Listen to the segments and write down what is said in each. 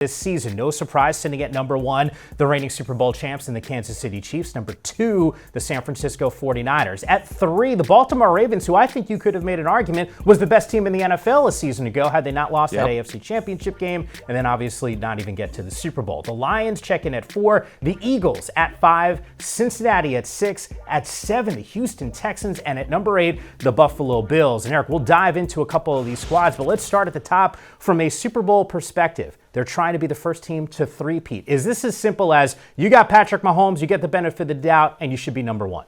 this season. No surprise, sitting at number 1, the reigning Super Bowl champs and the Kansas City Chiefs. Number 2, the San Francisco 49ers. At 3, the Baltimore Ravens, who I think you could have made an argument was the best team in the NFL a season ago had they not lost that AFC Championship game, and then obviously not even get to the Super Bowl. The Lions check in at 4, the Eagles at 5, Cincinnati at 6, at 7, the Houston Texans, and at number 8, the Buffalo Bills. And Eric, we'll dive into a couple of these squads, but let's start at the top from a Super Bowl perspective. They're trying to be the first team to three-peat. Is this as simple as you got Patrick Mahomes, you get the benefit of the doubt, and you should be number 1?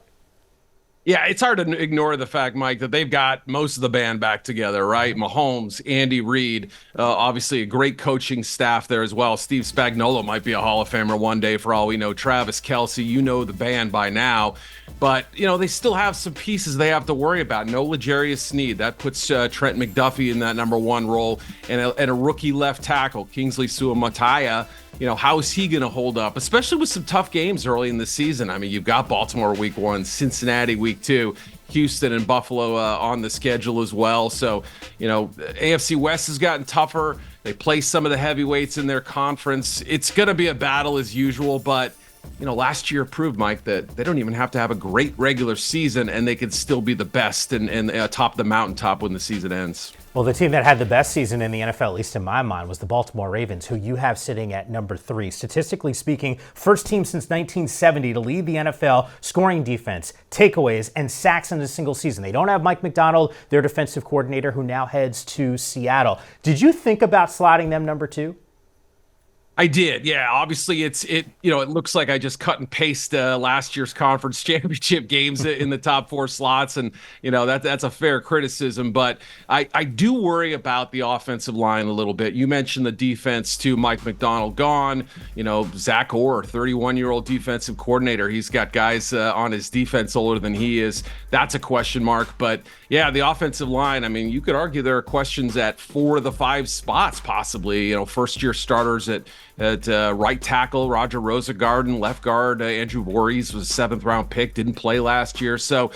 Yeah, it's hard to ignore the fact, Mike, that they've got most of the band back together, right? Mahomes, Andy Reid, obviously a great coaching staff there as well. Steve Spagnuolo might be a Hall of Famer one day for all we know. Travis Kelce, you know the band by now. But, they still have some pieces they have to worry about. No L'Jarius Sneed. That puts Trent McDuffie in that number 1 role. And a rookie left tackle, Kingsley Suamataia. How is he going to hold up, especially with some tough games early in the season? I mean, you've got Baltimore week 1, Cincinnati week 2, Houston and Buffalo on the schedule as well. So, AFC West has gotten tougher. They play some of the heavyweights in their conference. It's going to be a battle as usual, but last year proved, Mike, that they don't even have to have a great regular season and they could still be the best and top the mountaintop when the season ends. Well, the team that had the best season in the NFL, at least in my mind, was the Baltimore Ravens, who you have sitting at number 3. Statistically speaking, first team since 1970 to lead the NFL scoring defense, takeaways, and sacks in a single season. They don't have Mike McDonald, their defensive coordinator, who now heads to Seattle. Did you think about slotting them number 2? I did, yeah. Obviously, it looks like I just cut and paste last year's conference championship games in the top 4 slots, and that's a fair criticism. But I do worry about the offensive line a little bit. You mentioned the defense too. Mike McDonald gone. Zach Orr, 31-year-old defensive coordinator. He's got guys on his defense older than he is. That's a question mark. But yeah, the offensive line. I mean, you could argue there are questions at 4 of the 5 spots possibly. First-year starters at right tackle, Roger Rosengarten, left guard, Andrew Voorhees was a 7th-round pick, didn't play last year. So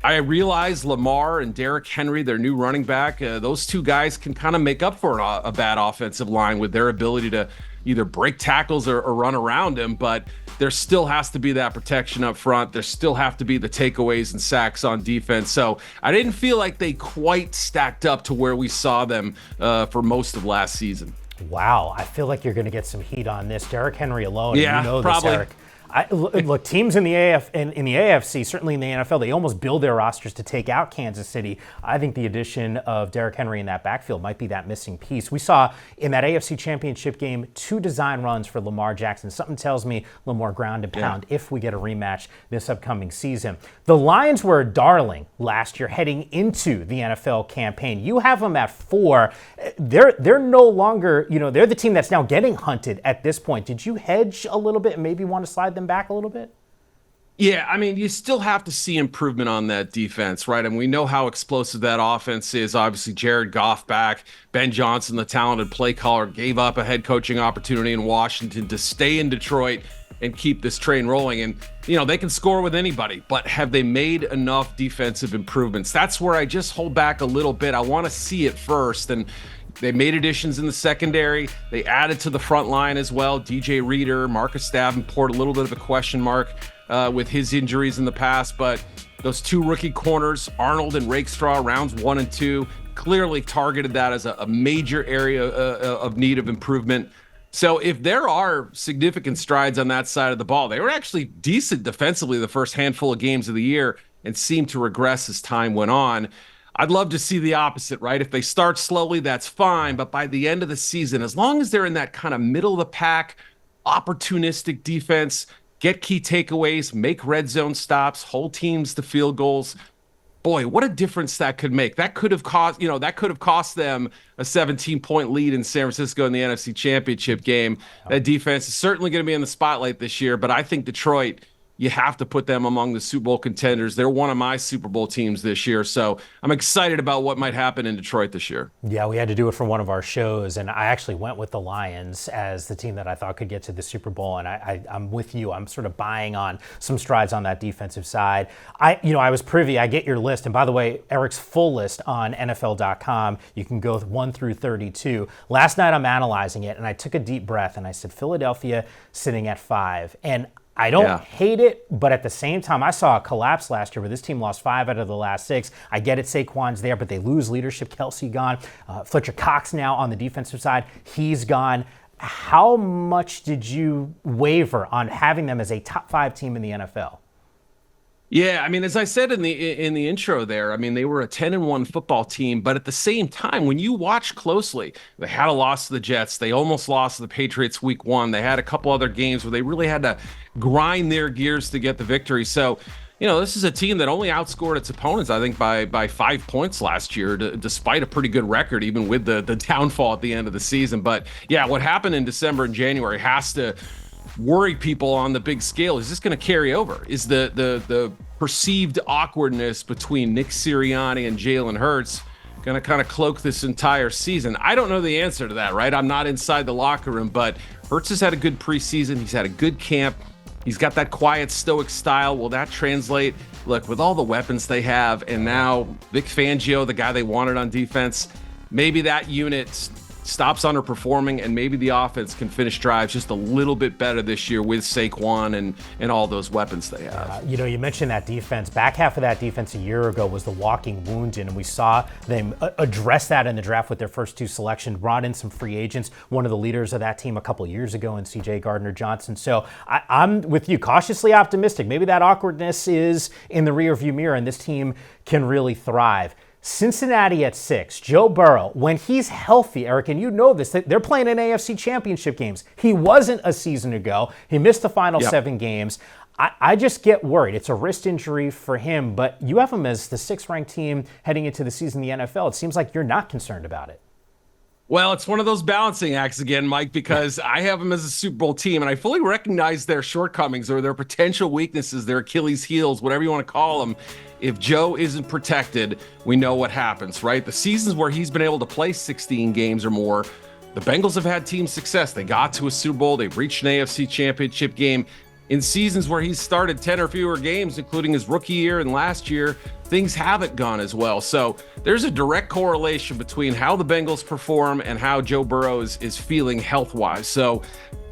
I realize Lamar and Derrick Henry, their new running back, those 2 guys can kind of make up for a bad offensive line with their ability to either break tackles or run around him. But there still has to be that protection up front. There still have to be the takeaways and sacks on defense. So I didn't feel like they quite stacked up to where we saw them for most of last season. Wow, I feel like you're going to get some heat on this. Derrick Henry alone, yeah, and you know probably. this, Eric. Look, teams in the AFC, certainly in the NFL, they almost build their rosters to take out Kansas City. I think the addition of Derrick Henry in that backfield might be that missing piece. We saw in that AFC Championship game 2 design runs for Lamar Jackson. Something tells me a little more ground and pound if we get a rematch this upcoming season. The Lions were a darling last year heading into the NFL campaign. You have them at 4. They're no longer, they're the team that's now getting hunted at this point. Did you hedge a little bit and maybe want to slide them back a little bit? Yeah, I mean, you still have to see improvement on that defense, right? And we know how explosive that offense is. Obviously, Jared Goff back. Ben Johnson, the talented play caller, gave up a head coaching opportunity in Washington to stay in Detroit and keep this train rolling. And, they can score with anybody, but have they made enough defensive improvements? That's where I just hold back a little bit. I want to see it first. And they made additions in the secondary. They added to the front line as well. DJ Reader, Marcus Davenport, a little bit of a question mark with his injuries in the past. But those 2 rookie corners, Arnold and Rakestraw, rounds 1 and 2, clearly targeted that as a major area of need of improvement. So if there are significant strides on that side of the ball, they were actually decent defensively the first handful of games of the year and seemed to regress as time went on. I'd love to see the opposite, right? If they start slowly, that's fine. But by the end of the season, as long as they're in that kind of middle of the pack, opportunistic defense, get key takeaways, make red zone stops, hold teams to field goals, boy, what a difference that could make. That could have cost them a 17-point lead in San Francisco in the NFC Championship game. That defense is certainly going to be in the spotlight this year, but I think Detroit you have to put them among the Super Bowl contenders. They're one of my Super Bowl teams this year. So I'm excited about what might happen in Detroit this year. Yeah, we had to do it for one of our shows, and I actually went with the Lions as the team that I thought could get to the Super Bowl, and I'm with you. I'm sort of buying on some strides on that defensive side. I was privy. I get your list, and by the way, Eric's full list on NFL.com. You can go 1 through 32. Last night I'm analyzing it, and I took a deep breath, and I said Philadelphia sitting at 5, and I don't hate it, but at the same time, I saw a collapse last year where this team lost 5 out of the last 6. I get it, Saquon's there, but they lose leadership. Kelsey gone. Fletcher Cox now on the defensive side. He's gone. How much did you waver on having them as a top 5 team in the NFL? Yeah, I mean, as I said in the intro there, I mean, they were a 10-1 football team, but at the same time, when you watch closely, they had a loss to the Jets. They almost lost to the Patriots week 1. They had a couple other games where they really had to grind their gears to get the victory. So, this is a team that only outscored its opponents, I think, by 5 points last year, despite a pretty good record, even with the downfall at the end of the season. But yeah, what happened in December and January has to worry people on the big scale. Is this going to carry over? Is the perceived awkwardness between Nick Sirianni and Jalen Hurts going to kind of cloak this entire season? I don't know the answer to that, right? I'm not inside the locker room, but Hurts has had a good preseason. He's had a good camp. He's got that quiet, stoic style. Will that translate? Look, with all the weapons they have, and now Vic Fangio, the guy they wanted on defense, maybe that unit stops underperforming, and maybe the offense can finish drives just a little bit better this year with Saquon and all those weapons they have. You mentioned that defense. Back half of that defense a year ago was the walking wound, and we saw them address that in the draft with their first 2 selections, brought in some free agents, one of the leaders of that team a couple years ago in C.J. Gardner-Johnson. So I'm with you, cautiously optimistic. Maybe that awkwardness is in the rearview mirror, and this team can really thrive. Cincinnati at 6, Joe Burrow, when he's healthy, Eric, and you know this, they're playing in AFC championship games. He wasn't a season ago. He missed the final 7 games. I just get worried. It's a wrist injury for him, but you have him as the 6th-ranked team heading into the season in the NFL. It seems like you're not concerned about it. Well, it's one of those balancing acts again, Mike, because I have them as a Super Bowl team, and I fully recognize their shortcomings or their potential weaknesses, their Achilles heels, whatever you want to call them. If Joe isn't protected, we know what happens, right? The seasons where he's been able to play 16 games or more, the Bengals have had team success. They got to a Super Bowl. They've reached an AFC championship game. In seasons where he's started 10 or fewer games, including his rookie year and last year, things haven't gone as well. So there's a direct correlation between how the Bengals perform and how Joe Burrow is feeling health-wise. So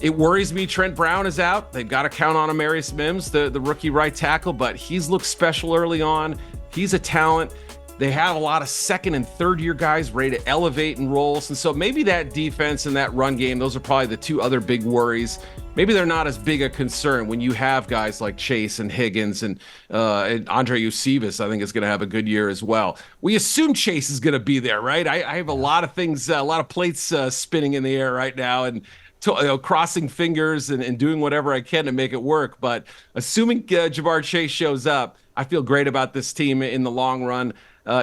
it worries me Trent Brown is out. They've got to count on Amarius Mims, the rookie right tackle, but he's looked special early on. He's a talent. They have a lot of 2nd and 3rd year guys ready to elevate in roles. And so maybe that defense and that run game, those are probably the 2 other big worries. Maybe they're not as big a concern when you have guys like Chase and Higgins and Andre Eusebius, I think, is going to have a good year as well. We assume Chase is going to be there, right? I have a lot of things, a lot of plates spinning in the air right now, and crossing fingers and doing whatever I can to make it work. But assuming Ja'Marr Chase shows up, I feel great about this team in the long run.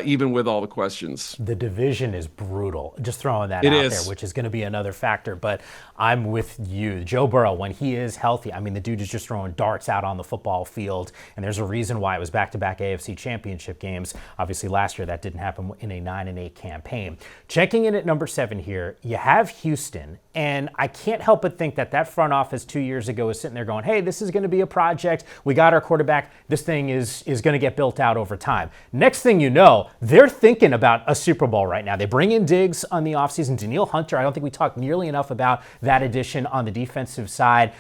Even with all the questions. The division is brutal. Just throwing that out there, which is going to be another factor. But I'm with you. Joe Burrow, when he is healthy, I mean, the dude is just throwing darts out on the football field. And there's a reason why it was back-to-back AFC championship games. Obviously, last year that didn't happen in a 9-8 campaign. Checking in at number 7 here, you have Houston. And I can't help but think that front office 2 years ago was sitting there going, hey, this is going to be a project. We got our quarterback. This thing is going to get built out over time. Next thing you know, they're thinking about a Super Bowl right now. They bring in Diggs on the offseason. Danielle Hunter, I don't think we talked nearly enough about that addition on the defensive side.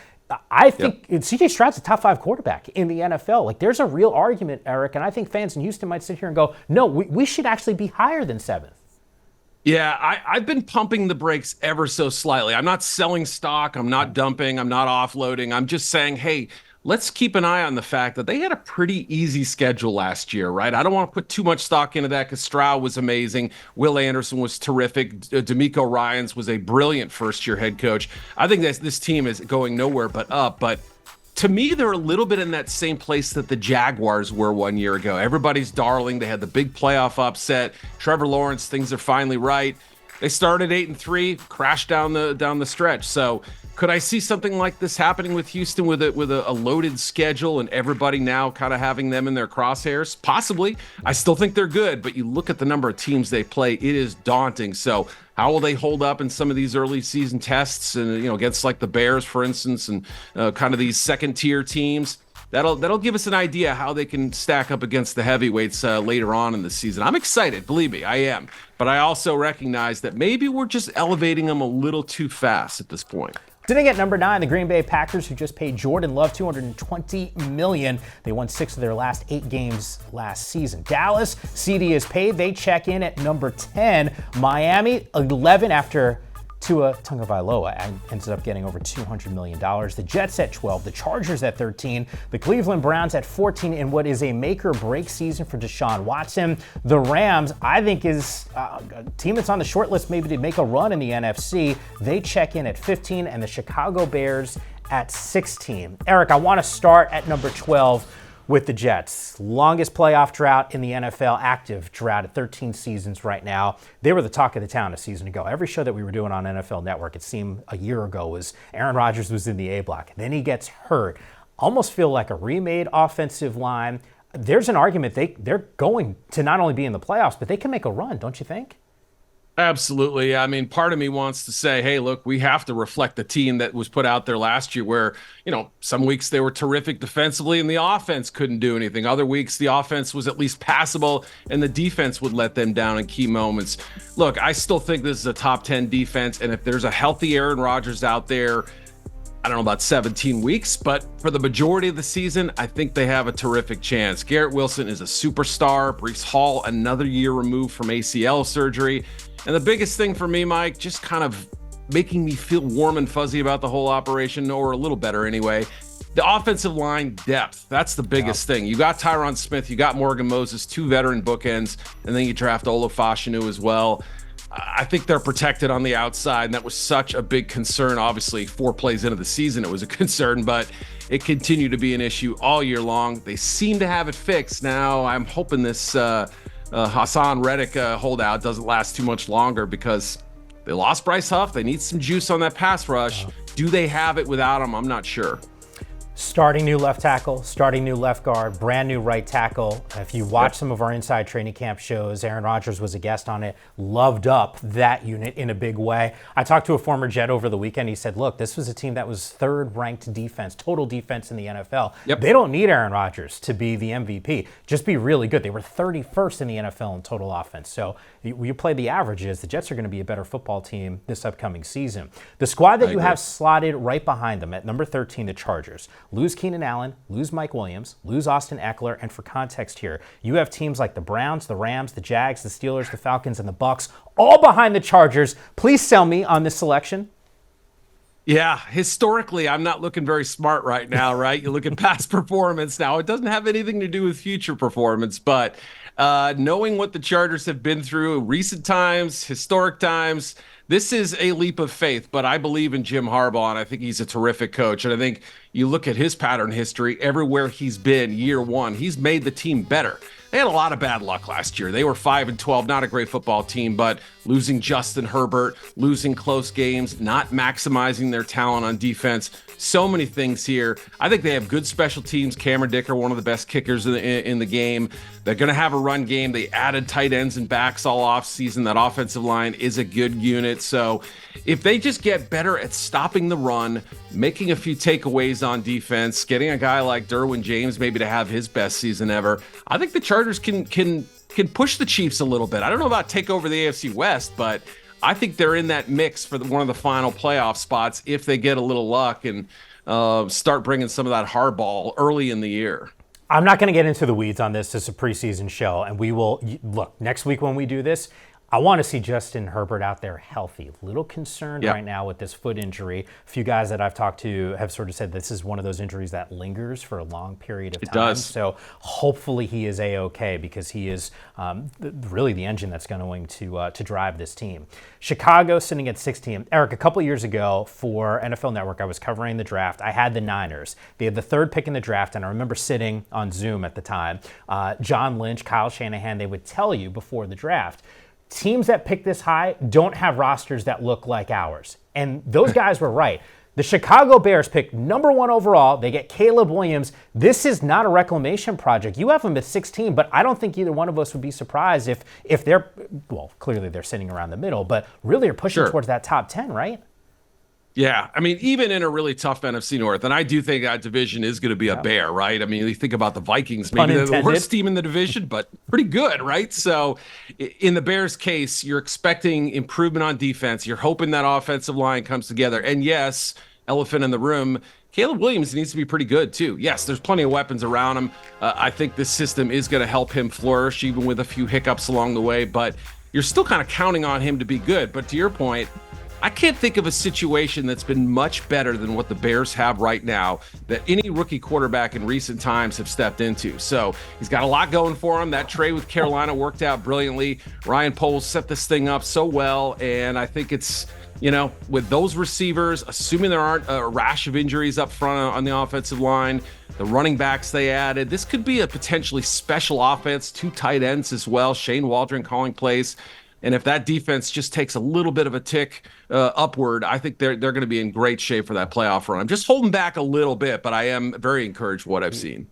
I think C.J. Stroud's a top 5 quarterback in the NFL. Like, there's a real argument, Eric, and I think fans in Houston might sit here and go, no, we should actually be higher than 7th. Yeah, I've been pumping the brakes ever so slightly. I'm not selling stock. I'm not dumping. I'm not offloading. I'm just saying, hey, let's keep an eye on the fact that they had a pretty easy schedule last year, right? I don't want to put too much stock into that because Stroud was amazing. Will Anderson was terrific. D'Amico Ryans was a brilliant first-year head coach. I think that this team is going nowhere but up, but to me, they're a little bit in that same place that the Jaguars were 1 year ago. Everybody's darling. They had the big playoff upset. Trevor Lawrence, things are finally right. They started 8-3, crashed down the stretch. So could I see something like this happening with Houston with a loaded schedule and everybody now kind of having them in their crosshairs? Possibly. I still think they're good, but you look at the number of teams they play, it is daunting. So how will they hold up in some of these early season tests and against like the Bears, for instance, and kind of these second tier teams? That'll give us an idea how they can stack up against the heavyweights later on in the season. I'm excited, believe me, I am. But I also recognize that maybe we're just elevating them a little too fast at this point. Sitting at number 9, the Green Bay Packers, who just paid Jordan Love $220 million. They won 6 of their last 8 games last season. Dallas, CD is paid. They check in at number 10. Miami, 11 after Tua Tagovailoa ends up getting over $200 million. The Jets at 12, the Chargers at 13, the Cleveland Browns at 14 in what is a make-or-break season for Deshaun Watson. The Rams, I think, is a team that's on the short list maybe to make a run in the NFC. They check in at 15, and the Chicago Bears at 16. Eric, I want to start at number 12 with the Jets. Longest playoff drought in the NFL, active drought at 13 seasons right now. They were the talk of the town a season ago. Every show that we were doing on NFL Network, it seemed a year ago, was Aaron Rodgers was in the A block. Then he gets hurt. Almost feel like a remade offensive line. There's an argument they're going to not only be in the playoffs, but they can make a run, don't you think? Absolutely. I mean, part of me wants to say, hey, look, we have to reflect the team that was put out there last year where, some weeks they were terrific defensively and the offense couldn't do anything. Other weeks, the offense was at least passable and the defense would let them down in key moments. Look, I still think this is a top 10 defense. And if there's a healthy Aaron Rodgers out there, I don't know about 17 weeks, but for the majority of the season, I think they have a terrific chance. Garrett Wilson is a superstar. Breece Hall, another year removed from ACL surgery. And the biggest thing for me, Mike, just kind of making me feel warm and fuzzy about the whole operation, or a little better anyway, the offensive line depth. That's the biggest thing. You got Tyron Smith, you got Morgan Moses, 2 veteran bookends, and then you draft Ola Fashanu as well. I think they're protected on the outside, and that was such a big concern. Obviously, 4 plays into the season, it was a concern, but it continued to be an issue all year long. They seem to have it fixed. Now, I'm hoping this Hassan Reddick holdout doesn't last too much longer because they lost Bryce Huff. They need some juice on that pass rush. Do they have it without him? I'm not sure. Starting new left tackle, starting new left guard, brand new right tackle. If you watch some of our inside training camp shows, Aaron Rodgers was a guest on it, loved up that unit in a big way. I talked to a former Jet over the weekend. He said, look, this was a team that was 3rd ranked defense, total defense in the NFL. They don't need Aaron Rodgers to be the MVP. Just be really good. They were 31st in the NFL in total offense. So you play the averages, the Jets are going to be a better football team this upcoming season. The squad that you have slotted right behind them at number 13, the Chargers. Lose Keenan Allen, lose Mike Williams, lose Austin Eckler, and for context here, you have teams like the Browns, the Rams, the Jags, the Steelers, the Falcons, and the Bucs, all behind the Chargers. Please sell me on this selection. Yeah, historically, I'm not looking very smart right now, right? You look at past performance now. It doesn't have anything to do with future performance, but knowing what the Chargers have been through, recent times, historic times, this is a leap of faith, but I believe in Jim Harbaugh, and I think he's a terrific coach. And I think you look at his pattern history, everywhere he's been, year one, he's made the team better. They had a lot of bad luck last year. They were 5-12, not a great football team, but losing Justin Herbert, losing close games, not maximizing their talent on defense. So many things here. I think they have good special teams. Cameron Dicker, one of the best kickers in the game. They're going to have a run game. They added tight ends and backs all offseason. That offensive line is a good unit. So if they just get better at stopping the run, making a few takeaways on defense, getting a guy like Derwin James maybe to have his best season ever, I think the Chargers can push the Chiefs a little bit. I don't know about take over the AFC West, but I think they're in that mix for one of the final playoff spots if they get a little luck and start bringing some of that hardball early in the year. I'm not going to get into the weeds on this. This is a preseason show, and we will look next week when we do this. I want to see Justin Herbert out there healthy. A little concerned right now with this foot injury. A few guys that I've talked to have sort of said this is one of those injuries that lingers for a long period of time. It does. So hopefully he is A-okay because he is really the engine that's going to drive this team. Chicago sitting at 16. Eric, a couple years ago for NFL Network, I was covering the draft. I had the Niners. They had the 3rd pick in the draft, and I remember sitting on Zoom at the time. John Lynch, Kyle Shanahan, they would tell you before the draft, teams that pick this high don't have rosters that look like ours. And those guys were right. The Chicago Bears picked number 1 overall. They get Caleb Williams. This is not a reclamation project. You have them at 16, but I don't think either one of us would be surprised if they're, well, clearly they're sitting around the middle, but really are pushing towards that top 10, right? Yeah, I mean, even in a really tough NFC North, and I do think that division is going to be a bear, right? I mean, you think about the Vikings, maybe they're the worst team in the division, but pretty good, right? So in the Bears' case, you're expecting improvement on defense. You're hoping that offensive line comes together. And yes, elephant in the room, Caleb Williams needs to be pretty good too. Yes, there's plenty of weapons around him. I think this system is going to help him flourish, even with a few hiccups along the way, but you're still kind of counting on him to be good. But to your point, I can't think of a situation that's been much better than what the Bears have right now that any rookie quarterback in recent times have stepped into. So he's got a lot going for him. That trade with Carolina worked out brilliantly. Ryan Poles set this thing up so well, and I think it's, you know, with those receivers, assuming there aren't a rash of injuries up front on the offensive line, the running backs they added, this could be a potentially special offense, 2 tight ends as well, Shane Waldron calling plays. And if that defense just takes a little bit of a tick upward, I think they're going to be in great shape for that playoff run. I'm just holding back a little bit, but I am very encouraged with what I've seen.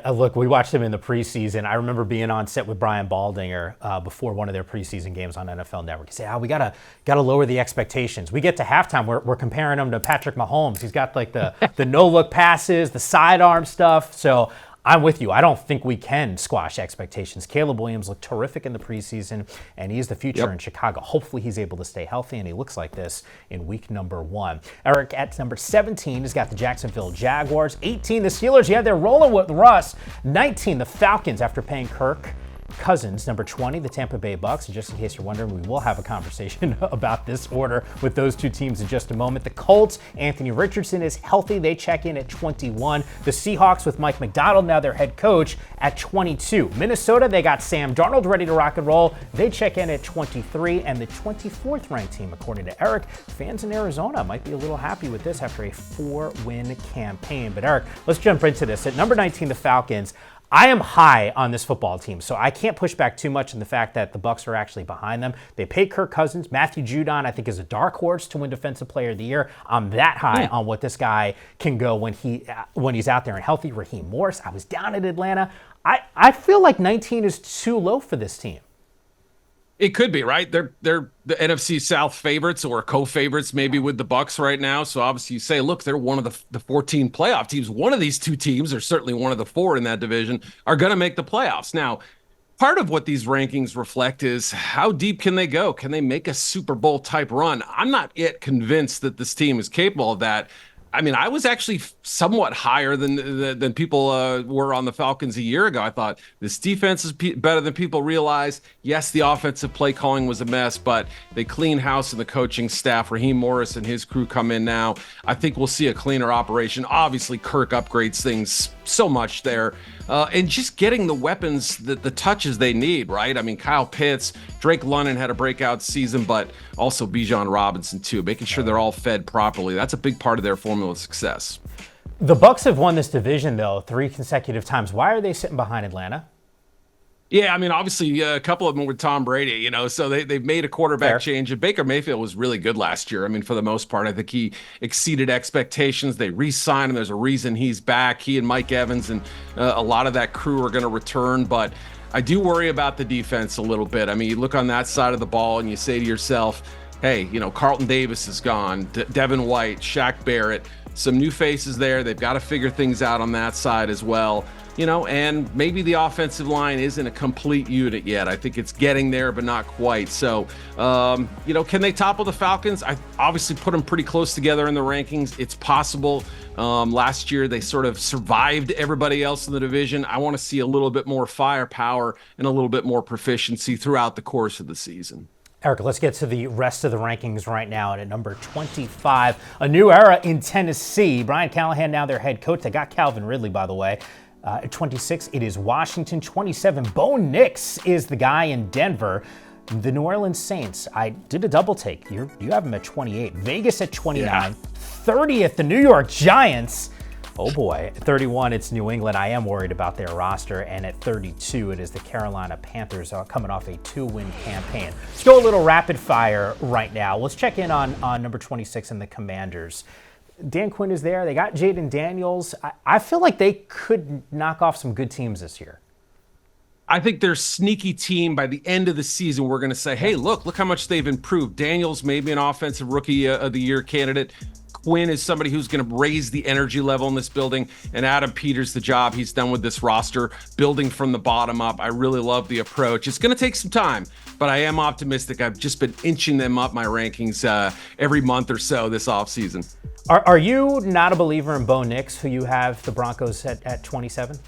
Look, we watched them in the preseason. I remember being on set with Brian Baldinger before one of their preseason games on NFL Network. He said, we gotta lower the expectations. We get to halftime, we're comparing him to Patrick Mahomes. He's got like the no-look passes, the sidearm stuff. So I'm with you. I don't think we can squash expectations. Caleb Williams looked terrific in the preseason, and he's the future in Chicago. Hopefully he's able to stay healthy, and he looks like this in week number 1. Eric, at number 17, has got the Jacksonville Jaguars. 18, the Steelers. Yeah, they're rolling with Russ. 19, the Falcons, after paying Kirk Cousins. Number 20, the Tampa Bay Bucks. And just in case you're wondering, we will have a conversation about this order with those 2 teams in just a moment. The Colts, Anthony Richardson is healthy. They check in at 21. The Seahawks with Mike McDonald, now their head coach, at 22. Minnesota, they got Sam Darnold ready to rock and roll. They check in at 23. And the 24th ranked team, according to Eric, fans in Arizona might be a little happy with this after a 4-win campaign. But Eric, let's jump into this. At number 19, the Falcons. I am high on this football team, so I can't push back too much in the fact that the Bucs are actually behind them. They paid Kirk Cousins. Matthew Judon, I think, is a dark horse to win Defensive Player of the Year. I'm that high on what this guy can go when he's out there and healthy. Raheem Morris, I was down at Atlanta. I feel like 19 is too low for this team. It could be, right? They're the NFC South favorites or co-favorites maybe with the Bucs right now. So obviously you say, look, they're one of the 14 playoff teams. One of these 2 teams, or certainly one of the 4 in that division, are going to make the playoffs. Now, part of what these rankings reflect is how deep can they go? Can they make a Super Bowl type run? I'm not yet convinced that this team is capable of that. I mean, I was actually somewhat higher than people were on the Falcons a year ago. I thought this defense is better than people realize. Yes, the offensive play calling was a mess, but they clean house in the coaching staff. Raheem Morris and his crew come in now. I think we'll see a cleaner operation. Obviously, Kirk upgrades things so much there. And just getting the weapons, the touches they need, right? I mean, Kyle Pitts, Drake London had a breakout season, but also Bijan Robinson too, making sure they're all fed properly. That's a big part of their formula of success. The Bucs have won this division, though, 3 consecutive times. Why are they sitting behind Atlanta? Yeah, I mean, obviously, a couple of them with Tom Brady, so they've made a quarterback change. And Baker Mayfield was really good last year. I mean, for the most part, I think he exceeded expectations. They re-signed him. There's a reason he's back. He and Mike Evans and a lot of that crew are going to return. But I do worry about the defense a little bit. I mean, you look on that side of the ball and you say to yourself, hey, Carlton Davis is gone, Devin White, Shaq Barrett, some new faces there. They've got to figure things out on that side as well. And maybe the offensive line isn't a complete unit yet. I think it's getting there, but not quite. So, can they topple the Falcons? I obviously put them pretty close together in the rankings. It's possible. Last year, they sort of survived everybody else in the division. I want to see a little bit more firepower and a little bit more proficiency throughout the course of the season. Eric, let's get to the rest of the rankings right now. And at number 25, a new era in Tennessee. Brian Callahan, now their head coach. They got Calvin Ridley, by the way. At 26, it is Washington. 27, Bo Nix is the guy in Denver. The New Orleans Saints, I did a double take. You have them at 28. Vegas at 29. 30th, the New York Giants. Oh boy, 31, it's New England. I am worried about their roster. And at 32, it is the Carolina Panthers coming off a 2-win campaign. Let's go a little rapid fire right now. Let's check in on number 26 and the Commanders. Dan Quinn is there. They got Jaden Daniels. I feel like they could knock off some good teams this year. I think their sneaky team by the end of the season, we're going to say, hey, look how much they've improved. Daniels may be an offensive rookie of the year candidate. Quinn is somebody who's going to raise the energy level in this building. And Adam Peters, the job he's done with this roster, building from the bottom up. I really love the approach. It's going to take some time, but I am optimistic. I've just been inching them up my rankings every month or so this offseason. Are you not a believer in Bo Nix, who you have the Broncos at 27?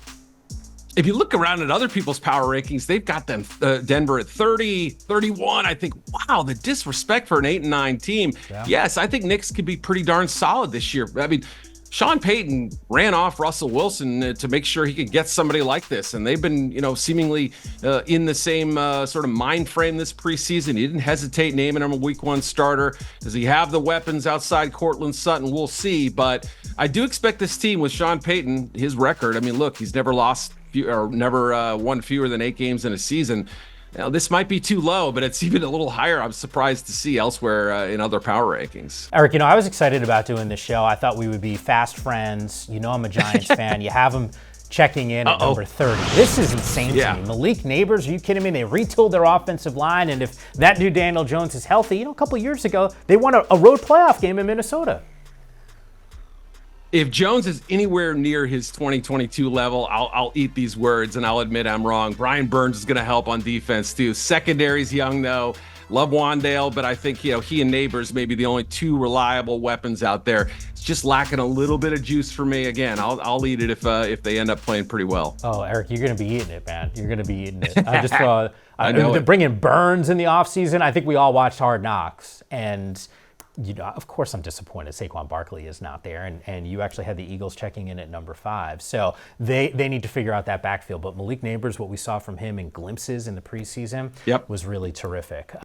If you look around at other people's power rankings, they've got them Denver at 30, 31. I think, wow, the disrespect for an 8-9 team. Yeah. Yes, I think Knicks could be pretty darn solid this year. I mean, Sean Payton ran off Russell Wilson to make sure he could get somebody like this. And they've been, seemingly in the same sort of mind frame this preseason. He didn't hesitate naming him a week 1 starter. Does he have the weapons outside Cortland Sutton? We'll see. But I do expect this team with Sean Payton, his record. I mean, look, he's never never won fewer than 8 games in a season. Now, this might be too low, but it's even a little higher. I'm surprised to see elsewhere in other power rankings. Eric, I was excited about doing this show. I thought we would be fast friends. I'm a Giants fan. You have them checking in at number 30. This is insane to me. Malik Neighbors, are you kidding me? They retooled their offensive line, and if that dude Daniel Jones is healthy, a couple years ago, they won a road playoff game in Minnesota. If Jones is anywhere near his 2022 level, I'll eat these words, and I'll admit I'm wrong. Brian Burns is going to help on defense, too. Secondary's young, though. Love Wandale, but I think, he and Neighbors may be the only 2 reliable weapons out there. It's just lacking a little bit of juice for me. Again, I'll eat it if they end up playing pretty well. Oh, Eric, you're going to be eating it, man. You're going to be eating it. I just bringing Burns in the offseason. I think we all watched Hard Knocks, and of course I'm disappointed Saquon Barkley is not there, and you actually had the Eagles checking in at number 5. So they need to figure out that backfield. But Malik Neighbors, what we saw from him in glimpses in the preseason was really terrific.